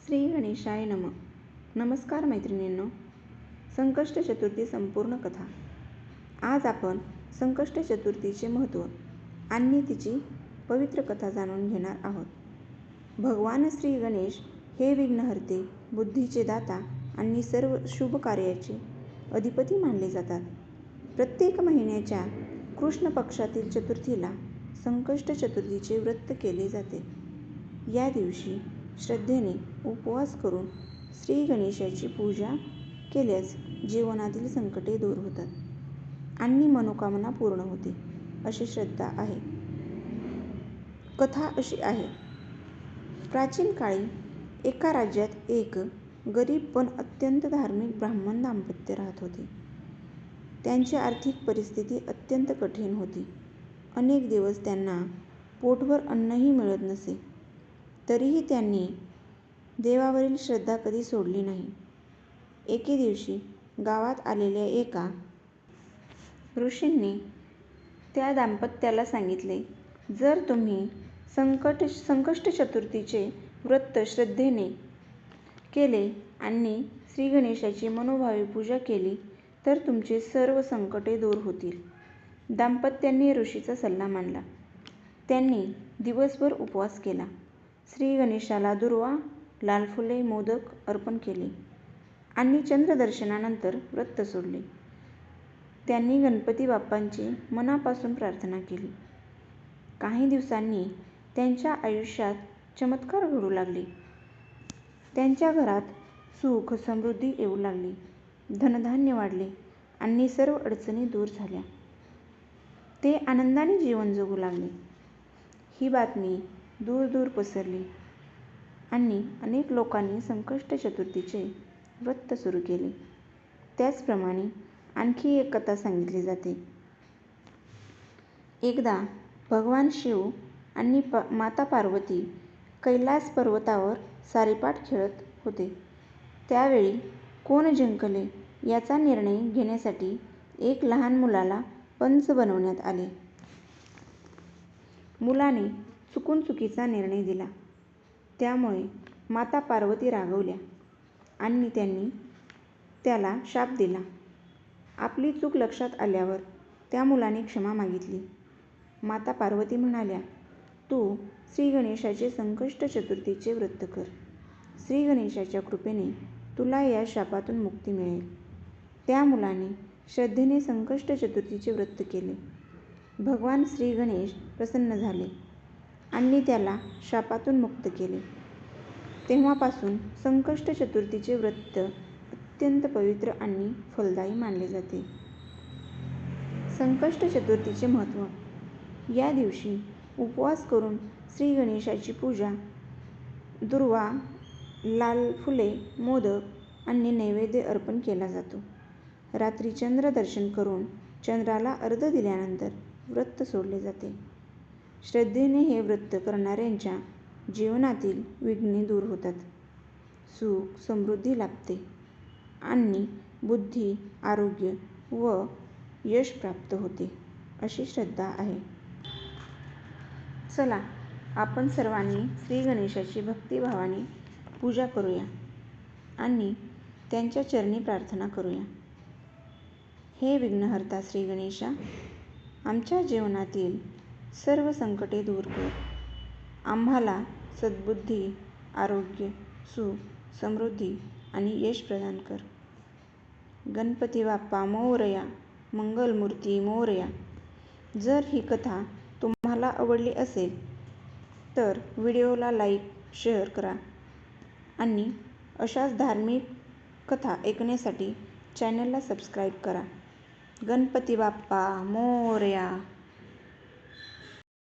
श्री गणेशाय नमः. नमस्कार मैत्रिणींनो. संकष्ट चतुर्थी संपूर्ण कथा. आज आपण संकष्ट चतुर्थीचे महत्त्व आणि तिची पवित्र कथा जाणून घेणार आहोत. भगवान श्री गणेश हे विघ्नहर्ते, बुद्धीचे दाता आणि सर्व शुभ कार्याचे अधिपती मानले जातात. प्रत्येक महिन्याच्या कृष्ण पक्षातील चतुर्थीला संकष्ट चतुर्थीचे व्रत केले जाते. या दिवशी श्रद्धेने उपवास करून श्री गणेशाची पूजा केल्यास जीवनातील संकटे दूर होतात आणि मनोकामना पूर्ण होते, अशी श्रद्धा आहे. कथा अशी आहे. प्राचीन काळी एका राज्यात एक गरीब पण अत्यंत धार्मिक ब्राह्मण दाम्पत्य राहत होते. त्यांची आर्थिक परिस्थिती अत्यंत कठीण होती. अनेक दिवस त्यांना पोटभर अन्नही मिळत नसे. तरीही त्यांनी देवावरील श्रद्धा कधी सोडली नाही. एके दिवशी गावात आलेल्या एका ऋषींनी त्या दाम्पत्याला सांगितले, जर तुम्ही संकष्ट चतुर्थीचे व्रत श्रद्धेने केले आणि श्री गणेशाची मनोभावे पूजा केली तर तुमचे सर्व संकटे दूर होतील. दाम्पत्यांनी ऋषीचा सल्ला मानला. त्यांनी दिवसभर उपवास केला. श्री गणेशाला दुर्वा, लाल फुले, मोदक अर्पण केले आणि चंद्रदर्शनानंतर व्रत सोडले. त्यांनी गणपती बाप्पांची मनापासून प्रार्थना केली. काही दिवसांनी त्यांच्या आयुष्यात चमत्कार घडू लागले. त्यांच्या घरात सुख समृद्धी येऊ लागली. धनधान्य वाढले आणि सर्व अडचणी दूर झाल्या. ते आनंदाने जीवन जगू लागले. ही बातमी दूर दूर पसरली आणि अनेक लोकांनी संकष्ट चतुर्थीचे व्रत सुरू केले. त्याचप्रमाणे आणखी एक कथा सांगितली जाते. एकदा भगवान शिव आणि माता पार्वती कैलास पर्वतावर सारीपाट खेळत होते. त्यावेळी कोण जिंकले याचा निर्णय घेण्यासाठी एक लहान मुलाला पंच बनवण्यात आले. मुलाने चुकून चुकीचा निर्णय दिला. त्यामुळे माता पार्वती रागावल्या आणि त्यांनी त्याला शाप दिला. आपली चूक लक्षात आल्यावर त्या मुलाने क्षमा मागितली. माता पार्वती म्हणाल्या, तू श्री गणेशाचे संकष्ट चतुर्थीचे व्रत कर. श्री गणेशाच्या कृपेने तुला या शापातून मुक्ती मिळेल. त्या मुलाने श्रद्धेने संकष्ट चतुर्थीचे व्रत केले. भगवान श्री गणेश प्रसन्न झाले आणि त्याला शापातून मुक्त केले. तेव्हापासून संकष्ट चतुर्थीचे व्रत अत्यंत पवित्र आणि फलदायी मानले जाते. संकष्ट चतुर्थीचे महत्त्व. या दिवशी उपवास करून श्री गणेशाची पूजा, दुर्वा, लाल फुले, मोदक आणि नैवेद्य अर्पण केला जातो. रात्री चंद्रदर्शन करून चंद्राला अर्घ्य दिल्यानंतर व्रत सोडले जाते. श्रद्धेने हे व्रत करणाऱ्यांच्या जीवनातील विघ्ने दूर होतात, सुख समृद्धी लाभते आणि बुद्धी, आरोग्य व यश प्राप्त होते, अशी श्रद्धा आहे. चला, आपण सर्वांनी श्री गणेशाची भक्तिभावाने पूजा करूया आणि त्यांच्या चरणी प्रार्थना करूया. हे विघ्नहर्ता श्री गणेशा, आमच्या जीवनातील सर्व संकटे दूर कर. आम्हाला सद्बुद्धी, आरोग्य, सुख, समृद्धी आणि यश प्रदान कर. गणपती बाप्पा मोरया, मंगलमूर्ती मोरया. जर ही कथा तुम्हाला आवडली असेल तर व्हिडिओला लाईक, शेअर करा आणि अशाच धार्मिक कथा ऐकण्यासाठी चॅनलला सबस्क्राईब करा. गणपती बाप्पा मोरया.